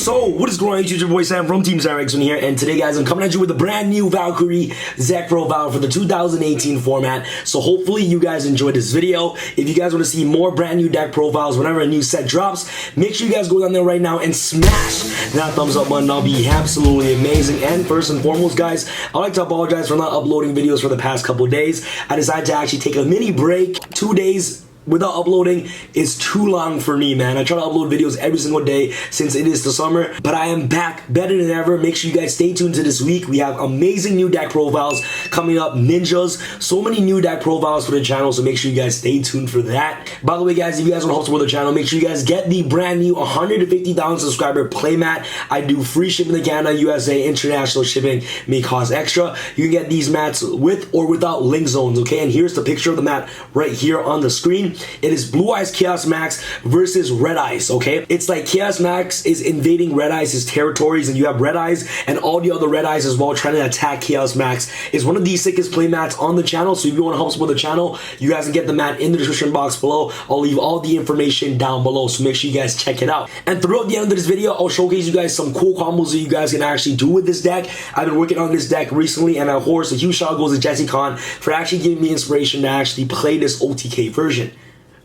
So, what is going on YouTube? Your boy Sam from TeamSamuraiX1 here, and today guys, I'm coming at you with a brand new Valkyrie deck profile for the 2018 format. So hopefully you guys enjoyed this video. If you guys want to see more brand new deck profiles whenever a new set drops, make sure you guys go down there right now and smash that thumbs up button. That'll be absolutely amazing. And first and foremost guys, I'd like to apologize for not uploading videos for the past couple days. I decided to actually take a mini break. 2 days without uploading is too long for me, man. I try to upload videos every single day since it is the summer, but I am back better than ever. Make sure you guys stay tuned to this week. We have amazing new deck profiles coming up, ninjas, so many new deck profiles for the channel, so make sure you guys stay tuned for that. By the way guys, if you guys want to help support the channel, make sure you guys get the brand new 150,000 subscriber playmat. I do free shipping to Canada, USA, international shipping may cost extra. You can get these mats with or without link zones, okay? And here's the picture of the mat right here on the screen. It is Blue Eyes Chaos Max versus Red Eyes, okay? It's like Chaos Max is invading Red Eyes' territories, and you have Red Eyes and all the other Red Eyes as well trying to attack Chaos Max. It's one of the sickest play mats on the channel, so if you want to help support the channel, you guys can get the mat in the description box below. I'll leave all the information down below, so make sure you guys check it out. And throughout the end of this video, I'll showcase you guys some cool combos that you guys can actually do with this deck. I've been working on this deck recently, and of course, a huge shout out goes to Jesse Khan for actually giving me inspiration to actually play this OTK version.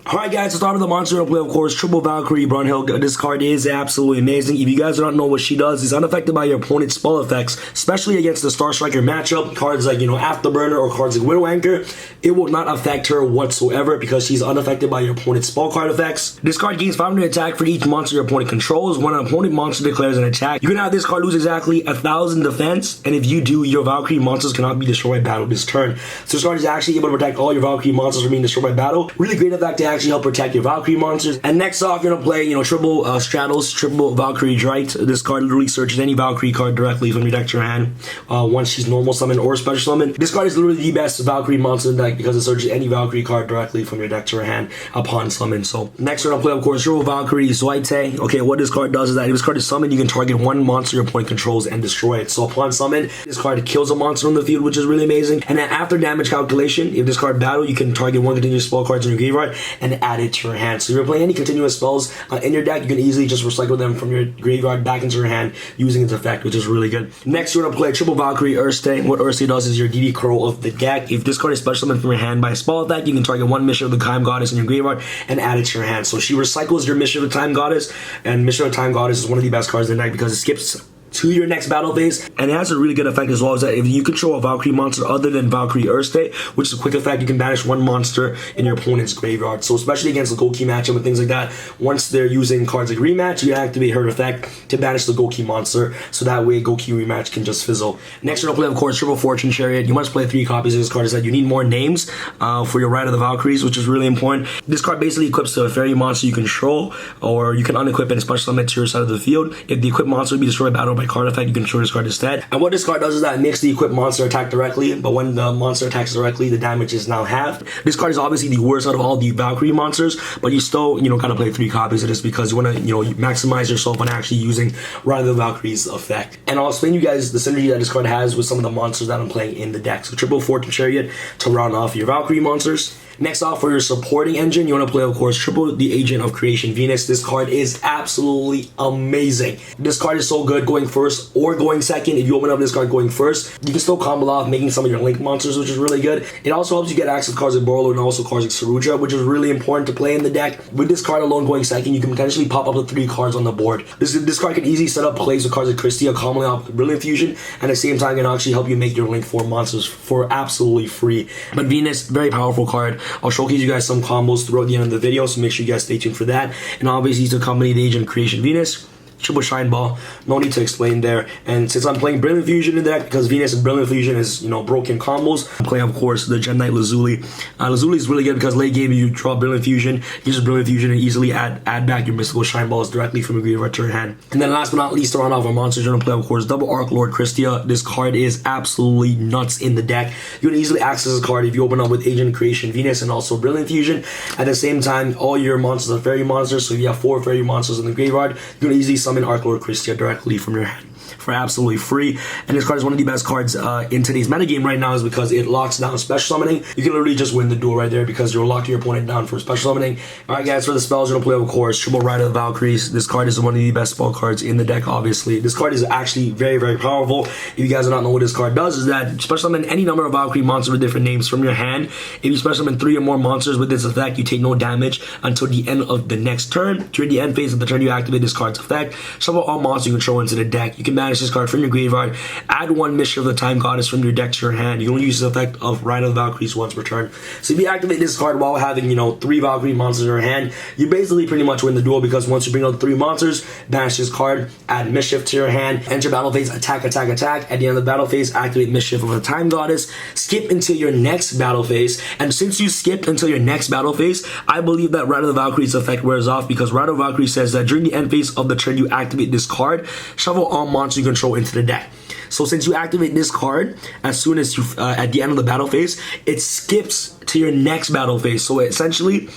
Alright guys, to start with the monster play, of course, triple Valkyrie Brunhilde. This card is absolutely amazing. If you guys do not know what she does, it's unaffected by your opponent's spell effects, especially against the Star Striker matchup. Cards like, Afterburner or cards like Widow Anchor, it will not affect her whatsoever because she's unaffected by your opponent's spell card effects. This card gains 500 attack for each monster your opponent controls. When an opponent monster declares an attack, you can have this card lose exactly 1,000 defense, and if you do, your Valkyrie monsters cannot be destroyed by battle this turn. So this card is actually able to protect all your Valkyrie monsters from being destroyed by battle. Really great effect to actually help protect your Valkyrie monsters. And next off, you're gonna play, triple Stratos, triple Valkyrie Drite. This card literally searches any Valkyrie card directly from your deck to your hand once she's normal summon or special summon. This card is literally the best Valkyrie monster in the deck because it searches any Valkyrie card directly from your deck to your hand upon summon. So next we're gonna play, of course, triple Valkyrie Zoite. Okay, what this card does is that if this card is summoned, you can target one monster your opponent controls and destroy it. So upon summon, this card kills a monster on the field, which is really amazing. And then after damage calculation, if this card battle, you can target one continuous spell cards in your graveyard and add it to your hand. So if you're playing any continuous spells in your deck, you can easily just recycle them from your graveyard back into your hand using its effect, which is really good. Next, you're gonna play triple Valkyrie Urste. What Urste does is your DD Crow of the deck. If this card is special summoned from your hand by a spell effect, you can target one Mission of the Time Goddess in your graveyard and add it to your hand. So she recycles your Mission of the Time Goddess, and Mission of the Time Goddess is one of the best cards in the deck because it skips to your next battle phase, and it has a really good effect as well, is that if you control a Valkyrie monster other than Valkyrie Urste, which is a quick effect, you can banish one monster in your opponent's graveyard. So especially against the Goki matchup and things like that, once they're using cards like Rematch, you activate her effect to banish the Goki monster, so that way Goki Rematch can just fizzle. Next you're gonna play, of course, triple Fortune Chariot. You must play 3 copies of this card. Is that you need more names for your Rite of the Valkyries, which is really important. This card basically equips to a fairy monster you control, or you can unequip and special summon it to your side of the field. If the equipped monster will be destroyed by battle by card effect, you can show this card instead. And what this card does is that it makes the equipped monster attack directly, but when the monster attacks directly, the damage is now halved. This card is obviously the worst out of all the Valkyrie monsters, but you still, gotta play 3 copies of this because you wanna, maximize yourself on actually using Ride of the Valkyries effect. And I'll explain you guys the synergy that this card has with some of the monsters that I'm playing in the deck. So triple Fortune Chariot to round off your Valkyrie monsters. Next off, for your supporting engine, you want to play, of course, triple the Agent of Creation Venus. This card is absolutely amazing. This card is so good going first or going second. If you open up this card going first, you can still combo off making some of your Link monsters, which is really good. It also helps you get access to cards like Borlo and also cards like Saruja, which is really important to play in the deck. With this card alone going second, you can potentially pop up to 3 cards on the board. This card can easily set up plays with cards like Christia, commonly off Brilliant Fusion, and at the same time can actually help you make your Link 4 monsters for absolutely free. But Venus, very powerful card. I'll showcase you guys some combos throughout the end of the video, so make sure you guys stay tuned for that. And obviously to accompany the Agent of Creation Venus, triple Shine Ball, no need to explain there. And since I'm playing Brilliant Fusion in the deck, because Venus and Brilliant Fusion is, broken combos, I'm playing, of course, the Gem Knight Lazuli. Lazuli is really good because late game, you draw Brilliant Fusion, use Brilliant Fusion, and easily add back your mystical Shine Balls directly from your graveyard to your hand. And then last but not least, to round off our monsters, you're gonna play, of course, double Arc Lord Christia. This card is absolutely nuts in the deck. You can easily access this card if you open up with Agent Creation Venus and also Brilliant Fusion. At the same time, all your monsters are fairy monsters, so if you have 4 fairy monsters in the graveyard, you can easily summon Arc Lord Christia directly from your hand. for absolutely free. And this card is one of the best cards in today's metagame right now, is because it locks down special summoning. You can literally just win the duel right there because you're locking your opponent down for special summoning. Alright guys, for the spells, you're going to play, of course, Triple Rider of the Valkyries. This card is one of the best spell cards in the deck, obviously. This card is actually very, very powerful. If you guys do not know what this card does, is that special summon any number of Valkyrie monsters with different names from your hand. If you special summon 3 or more monsters with this effect, you take no damage until the end of the next turn. During the end phase of the turn, you activate this card's effect. Shuffle all monsters you control into the deck. You can banish this card from your graveyard. Add 1 Mischief of the Time Goddess from your deck to your hand. You can only use the effect of Rider of the Valkyries once per turn. So if you activate this card while having, 3 Valkyrie monsters in your hand, you basically pretty much win the duel, because once you bring out 3 monsters, banish this card, add Mischief to your hand, enter battle phase, attack, attack, attack. At the end of the battle phase, activate Mischief of the Time Goddess, skip until your next battle phase. And since you skipped until your next battle phase, I believe that Rider of the Valkyries effect wears off, because Rider of the Valkyrie says that during the end phase of the turn you activate this card, shuffle all monsters you control into the deck. So since you activate this card as soon as you at the end of the battle phase, it skips to your next battle phase. So essentially,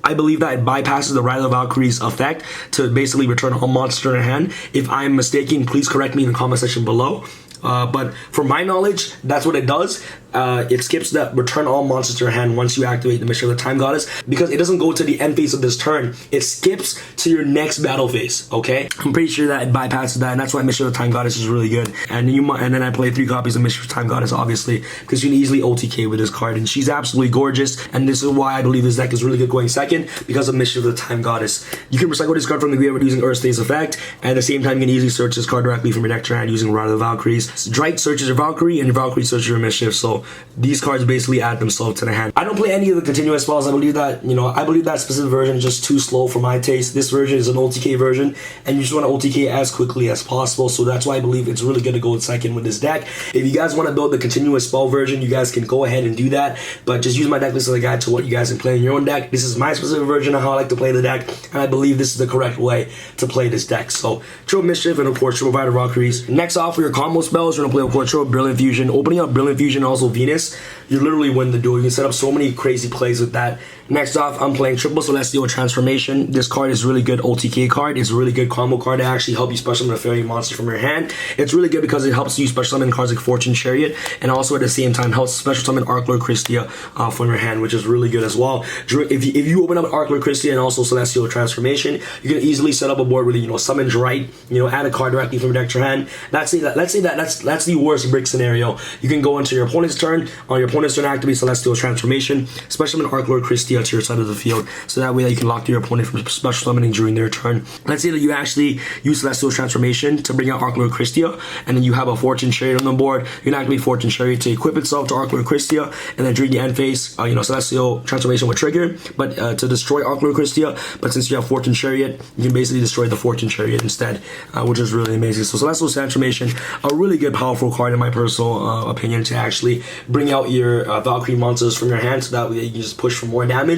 I believe that it bypasses the Rider of the Valkyries effect to basically return all monsters in your hand. If I'm mistaken, please correct me in the comment section below. But from my knowledge, that's what it does. It skips that return all monsters to your hand once you activate the Mischief of the Time Goddess, because it doesn't go to the end phase of this turn. It skips to your next battle phase, okay? I'm pretty sure that it bypasses that, and that's why Mischief of the Time Goddess is really good. And then I play 3 copies of Mischief of the Time Goddess, obviously, because you can easily OTK with this card, and she's absolutely gorgeous. And this is why I believe this deck is really good going second, because of Mischief of the Time Goddess. You can recycle this card from the graveyard using Earthstain's effect, and at the same time, you can easily search this card directly from your deck to your hand using Rider of the Valkyries. Drake searches your Valkyrie, and your Valkyrie searches your Mischief. So these cards basically add themselves to the hand. I don't play any of the continuous spells. I believe that, I believe that specific version is just too slow for my taste. This version is an OTK version, and you just want to OTK as quickly as possible. So that's why I believe it's really good to go second with this deck. If you guys want to build the continuous spell version, you guys can go ahead and do that. But just use my deck list as a guide to what you guys can play in your own deck. This is my specific version of how I like to play the deck, and I believe this is the correct way to play this deck. So Triple Mischief and of course Triple Rider Valkyries. Next off for your combo spells, you're gonna play of course Triple Brilliant Fusion. Opening up Brilliant Fusion and also Venus, you literally win the duel. You can set up so many crazy plays with that. Next off, I'm playing Triple Celestial Transformation. This card is a really good OTK card. It's a really good combo card to actually help you special summon a fairy monster from your hand. It's really good because it helps you special summon cards like Fortune Chariot, and also at the same time helps special summon Arc Lord Christia from your hand, which is really good as well. If you open up Arc Lord Christia and also Celestial Transformation, you can easily set up a board with summon right, add a card directly from your deck to your hand. Let's say that's the worst brick scenario. You can go into your opponent's turn. On your opponent's turn, activate Celestial Transformation, special summon Arc Lord Christia to your side of the field, so that way that you can lock your opponent from special summoning during their turn. Let's say that you actually use Celestial Transformation to bring out Arc Lord Christia, and then you have a Fortune Chariot on the board. You can activate Fortune Chariot to equip itself to Arc Lord Christia, and then during the end phase, Celestial Transformation will trigger, but to destroy Arc Lord Christia. But since you have Fortune Chariot, you can basically destroy the Fortune Chariot instead, which is really amazing. So Celestial Transformation, a really good, powerful card in my personal opinion, to actually bring out your Valkyrie monsters from your hand, so that way you can just push for more damage.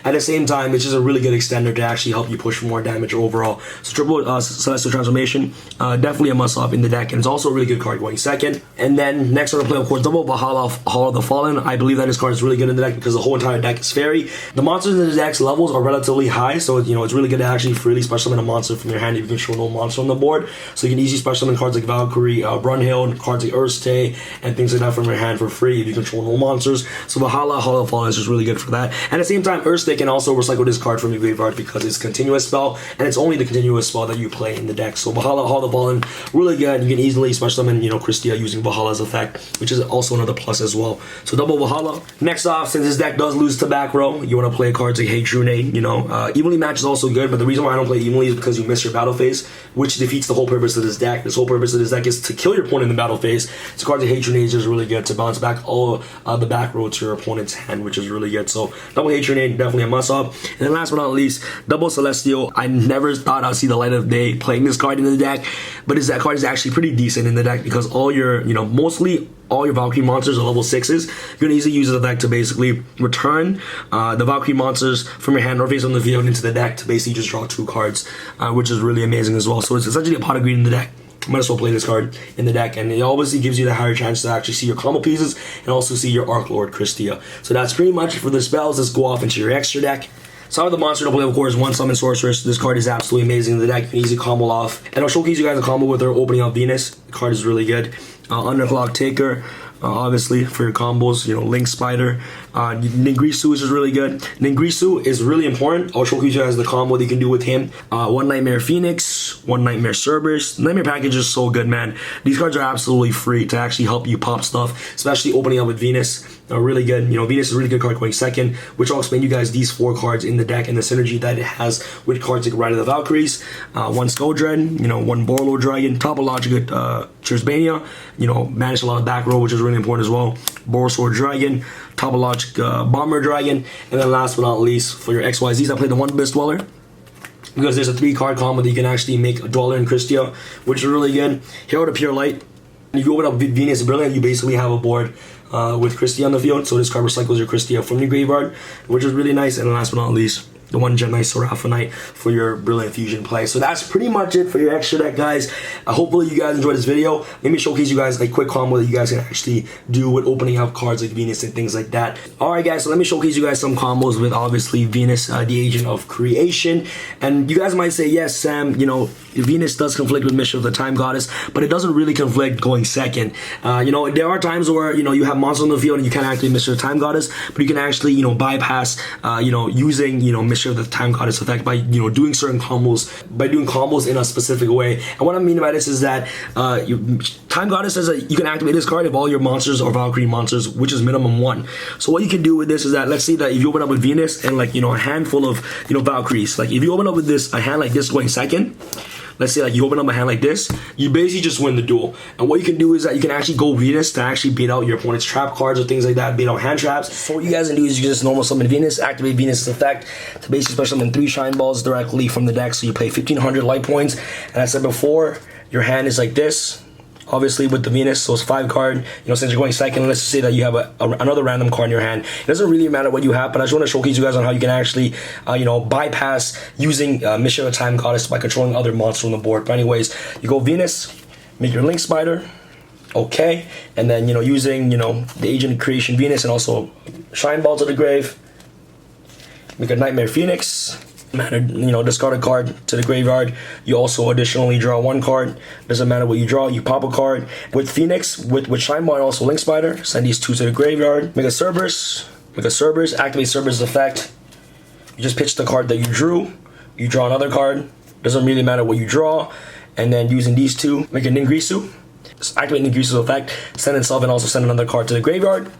At the same time, it's just a really good extender to actually help you push for more damage overall. So Triple Celestial Transformation, definitely a must-have in the deck, and it's also a really good card going second. And then next on the play, of course, Double Valhalla Hall of the Fallen. I believe that this card is really good in the deck because the whole entire deck is fairy. The monsters in the deck's levels are relatively high, so it's really good to actually freely special summon a monster from your hand if you can show no monster on the board. So you can easily special summon cards like Valkyrie, Brunhilde, cards like Earthstay, and things like that from your hand for free if you control no monsters. So Valhalla Hall of the Fallen is just really good for that. And at the same time, Earthstay can also recycle this card from your graveyard because it's a continuous spell, and it's only the continuous spell that you play in the deck. So Valhalla Hall of the Fallen, really good. You can easily special summon, Christia using Valhalla's effect, which is also another plus as well. So double Valhalla. Next off, since this deck does lose to back row, you want to play cards like Hey Trunade. Evenly Match is also good, but the reason why I don't play evenly is because you miss your battle phase, which defeats the whole purpose of this deck. This whole purpose of this deck is to kill your opponent in the battle phase. So cards like Hey Trunade is just really good to bounce back all the back row to your opponent's hand, which is really good. So double Hey Trunade, definitely a must-have. And then last but not least, Double Celestial. I never thought I'd see the light of day playing this card in the deck, but that card is actually pretty decent in the deck because all your, mostly all your Valkyrie monsters are level 6s. You can easily use the deck to basically return the Valkyrie monsters from your hand or face on the field into the deck to basically just draw 2 cards, which is really amazing as well. So it's essentially a pot of green in the deck. Might as well play this card in the deck, and it obviously gives you the higher chance to actually see your combo pieces and also see your Arc Lord Christia. So that's pretty much it for the spells. Let's go off into your extra deck. So the monster to play, of course, one summon sorceress. This card is absolutely amazing. The deck, you can easily combo off. And I'll showcase you guys a combo with her opening up Venus. The card is really good. Underclock Taker. Obviously for your combos, you know, Link Spider. Ningrisu is just really good. Ningrisu is really important. I'll show you guys the combo that you can do with him. One Nightmare Phoenix, one Nightmare Cerberus. Nightmare package is so good, man. These cards are absolutely free to actually help you pop stuff, especially opening up with Venus. Really good. You know, Venus is a really good card going second, which I'll explain you guys these 4 cards in the deck and the synergy that it has with cards like Ride of the Valkyries, one Skuldred, you know, one Borlo Dragon, Topologic Trisbania, you know, manage a lot of back row, which is really important as well. Borsword Dragon, Topologic Bomber Dragon, and then last but not least, for your XYZs, I play the one Abyss Dweller, because there's a 3-card combo that you can actually make a Dweller and Christia, which is really good. Hero to Pure Light. If you open up Venus Brilliant, you basically have a board with Christia on the field, so this card recycles your Christia from your graveyard, which is really nice. And last but not least, the one Gemini Seraphinite for your Brilliant Fusion play. So that's pretty much it for your extra deck, guys. Hopefully you guys enjoyed this video. Let me showcase you guys a quick combo that you guys can actually do with opening up cards like Venus and things like that. Alright guys, so let me showcase you guys some combos with obviously Venus, the Agent of Creation. And you guys might say, yes Sam, you know, Venus does conflict with Mischief, the Time Goddess, but it doesn't really conflict going second. You know, there are times where, you know, you have monsters on the field and you can't activate Mischief, the Time Goddess, but you can actually, you know, bypass, you know, using, you know, Mischief, the Time Goddess effect by, you know, doing certain combos, by doing combos in a specific way. And what I mean by this is that Time Goddess says that you can activate this card if all your monsters are Valkyrie monsters, which is minimum 1. So what you can do with this is that, let's say that if you open up with Venus and, like, you know, a handful of, you know, Valkyries, like if you open up with this, a hand like this going second, let's say like you open up a hand like this, you basically just win the duel. And what you can do is that you can actually go Venus to actually beat out your opponent's trap cards or things like that, beat out hand traps. So what you guys can do is you just normal summon Venus, activate Venus' effect to basically special summon 3 Shine Balls directly from the deck. So you play 1500 light points. And I said before, your hand is like this. Obviously with the Venus, so it's 5 card. You know, since you're going second, let's just say that you have another random card in your hand. It doesn't really matter what you have, but I just want to showcase you guys on how you can actually, you know, bypass using Mission of Time Goddess by controlling other monsters on the board. But anyways, you go Venus, make your Link Spider, okay, and then, you know, using, you know, the Agent of Creation Venus and also Shine Ball to the grave, make a Nightmare Phoenix. You know, discard a card to the graveyard. You also additionally draw 1 card. Doesn't matter what you draw, you pop a card. With Phoenix, with Shine Ball and also Link Spider, send these 2 to the graveyard. Make a Cerberus, activate Cerberus effect. You just pitch the card that you drew. You draw another card. Doesn't really matter what you draw. And then using these 2, make a Ningrisu. Activate Ningrisu's effect, send itself and also send another card to the graveyard.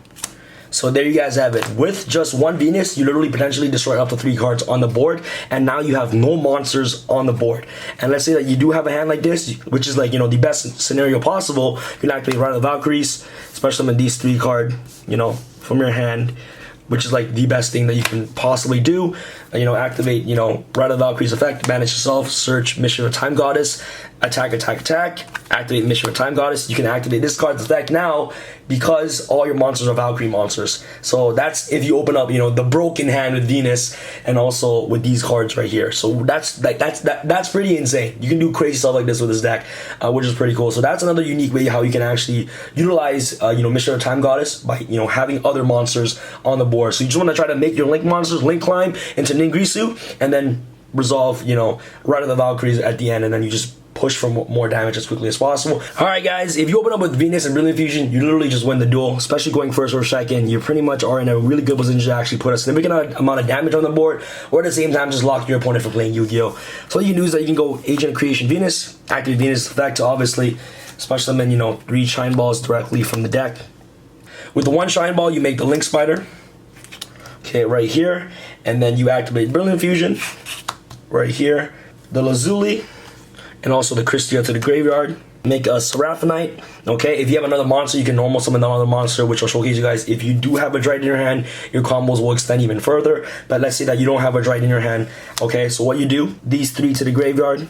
So there you guys have it. With just 1 Venus, you literally potentially destroy up to 3 cards on the board, and now you have no monsters on the board. And let's say that you do have a hand like this, which is like, you know, the best scenario possible. You can activate Ride of the Valkyries, especially in these 3 cards, you know, from your hand, which is like the best thing that you can possibly do. You know, activate, you know, Ride of the Valkyries effect, manage yourself, search Mission of Time Goddess, attack, activate Mission of Time Goddess. You can activate this card's effect now because all your monsters are Valkyrie monsters. So that's if you open up, you know, the broken hand with Venus and also with these cards right here. So that's pretty insane. You can do crazy stuff like this with this deck, which is pretty cool. So that's another unique way how you can actually utilize, you know, Mission of Time Goddess by, you know, having other monsters on the board. So you just want to try to make your Link monsters Link climb into Ningrisu and then resolve, you know, Ride of the Valkyries at the end, and then you just push for more damage as quickly as possible. Alright guys, if you open up with Venus and Brilliant Fusion, you literally just win the duel, especially going first or second. You pretty much are in a really good position to actually put a significant amount of damage on the board, or at the same time just lock your opponent for playing Yu-Gi-Oh! So what you can do is that you can go Agent of Creation Venus, activate Venus effect to obviously special summon, you know, 3 Shine Balls directly from the deck. With the 1 Shine Ball, you make the Link Spider, okay, right here, and then you activate Brilliant Fusion, right here, the Lazuli, and also the Christia to the graveyard. Make a Seraphinite, okay? If you have another monster, you can normal summon another monster, which I'll showcase you guys. If you do have a Dryad in your hand, your combos will extend even further. But let's say that you don't have a Dryad in your hand, okay? So what you do, these 3 to the graveyard.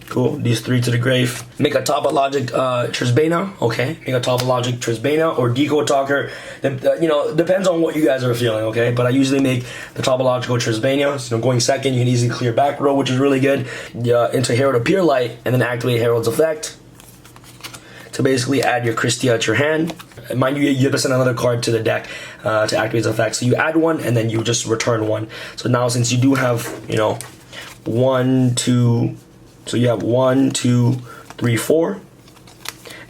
Cool, these 3 to the grave. Make a Topologic Trisbania, okay? Make a Topologic Trisbania or Deco Talker. You know, depends on what you guys are feeling, okay? But I usually make the Topological Trisbania. So, you know, going second, you can easily clear back row, which is really good. Into Herald of Pure Light, and then activate Herald's effect to basically add your Christia to your hand. Mind you, you have to send another card to the deck to activate the effect. So you add one and then you just return one. So now since you do have, you know, 1, 2, so you have 1, 2, 3, 4.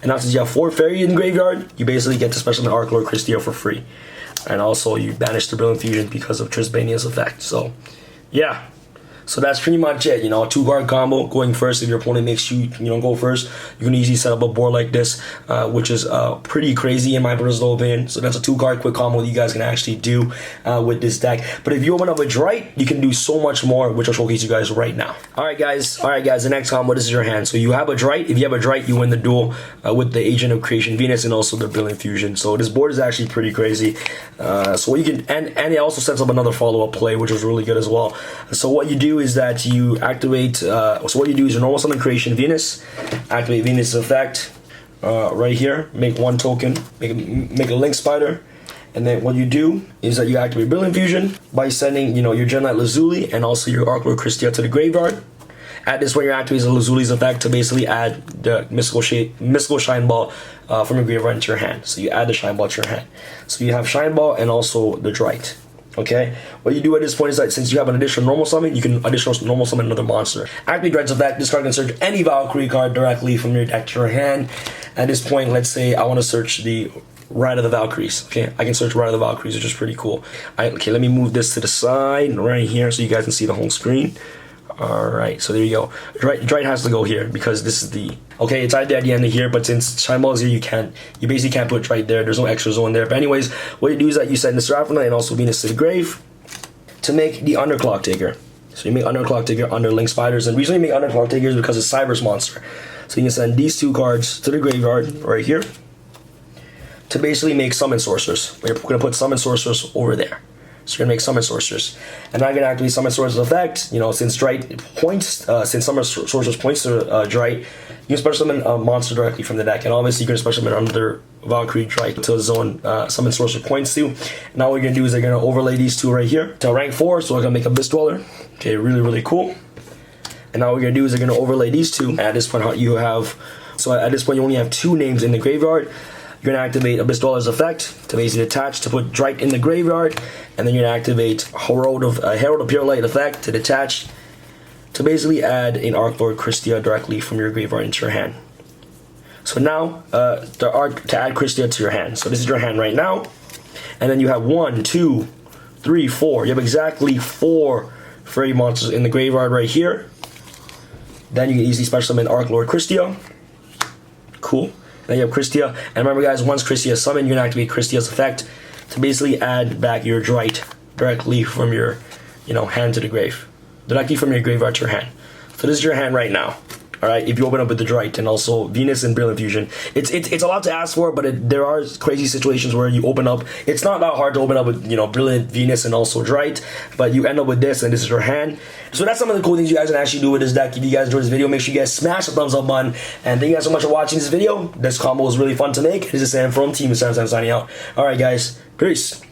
And now since you have 4 fairy in the graveyard, you basically get to special summon Arc Lord Christia for free. And also you banish the Brilliant Fusion because of Trisbania's effect. So yeah. So that's pretty much it, you know, a 2-card combo. Going first, if your opponent makes you, you know, go first, you can easily set up a board like this, which is pretty crazy in my personal opinion. So that's a 2-card quick combo that you guys can actually do with this deck. But if you open up with Chariot, you can do so much more, which I'll showcase you guys right now. Alright guys, the next combo, this is your hand. So you have a Chariot. If you have a Chariot, you win the duel with the Agent of Creation Venus and also the Brilliant Fusion. So this board is actually pretty crazy. So what you can, and it also sets up another follow-up play, which is really good as well. So what you do is that you activate, so what you do is your normal summon Creation Venus, activate Venus' effect right here, make 1 token, make a Link Spider, and then what you do is that you activate Brilliant Fusion by sending, you know, your Genlight Lazuli and also your Arc Lord Christia to the graveyard. At this point, you're activating Lazuli's effect to basically add the mystical Shine Ball from your graveyard into your hand. So you add the Shine Ball to your hand. So you have Shine Ball and also the Chariot. Okay, what you do at this point is that since you have an additional normal summon, you can additional normal summon another monster. Activate Dread's effect. This card can search any Valkyrie card directly from your deck to your hand. At this point, let's say I want to search the Ride of the Valkyries. Okay, I can search Ride of the Valkyries, which is pretty cool. Okay, let me move this to the side right here so you guys can see the whole screen. Alright, so there you go. Chariot has to go here because this is the... Okay, it's either at the end of here, but since Shine Ball is here, you basically can't put Chariot there. There's no extra zone there. But anyways, what you do is that you send the Seraphina and also Venus to the grave to make the Underclock Taker. So you make Underclock Taker under Link Spiders. And the reason you make Underclock Taker is because it's Cyber's monster. So you can send these 2 cards to the graveyard right here to basically make Summon Sorcerers. We're going to put Summon Sorcerers over there. So you're gonna make Summon Sorcerers, and now you're gonna activate Summon Sorcerers effect. You know, since Chariot points, since Summon Sorcerers points to Chariot, you can special summon a monster directly from the deck, and obviously you can special summon another Valkyrie Chariot to the zone Summon Sorcerer points to. Now what you're gonna do is you're gonna overlay these 2 right here to rank 4. So we're gonna make Abyss Dweller. Okay, really cool. And now what you're gonna do is you're gonna overlay these 2. And at this point, you have, so at this point you only have 2 names in the graveyard. You're going to activate Abyss Dweller's effect to basically detach to put Chariot in the graveyard, and then you're going to activate Herald of Pure Light effect to detach to basically add an Arc Lord Christia directly from your graveyard into your hand. So now to add Christia to your hand. So this is your hand right now, and then you have 1, 2, 3, 4. You have exactly 4 fairy monsters in the graveyard right here. Then you can easily special summon Arc Lord Christia. Cool. Then you have Christia, and remember guys, once Christia is summoned, you're going to activate Christia's effect to basically add back your Chariot directly from your, you know, hand to the grave. Directly from your graveyard to your hand. So this is your hand right now. Alright, if you open up with the Chariot and also Venus and Brilliant Fusion. It's a lot to ask for, but there are crazy situations where you open up. It's not that hard to open up with, you know, Brilliant Venus and also Chariot, but you end up with this, and this is your hand. So that's some of the cool things you guys can actually do with this deck. If you guys enjoyed this video, make sure you guys smash the thumbs up button. And thank you guys so much for watching this video. This combo was really fun to make. This is Sam from TeamSamuraiX1 signing out. Alright guys, peace.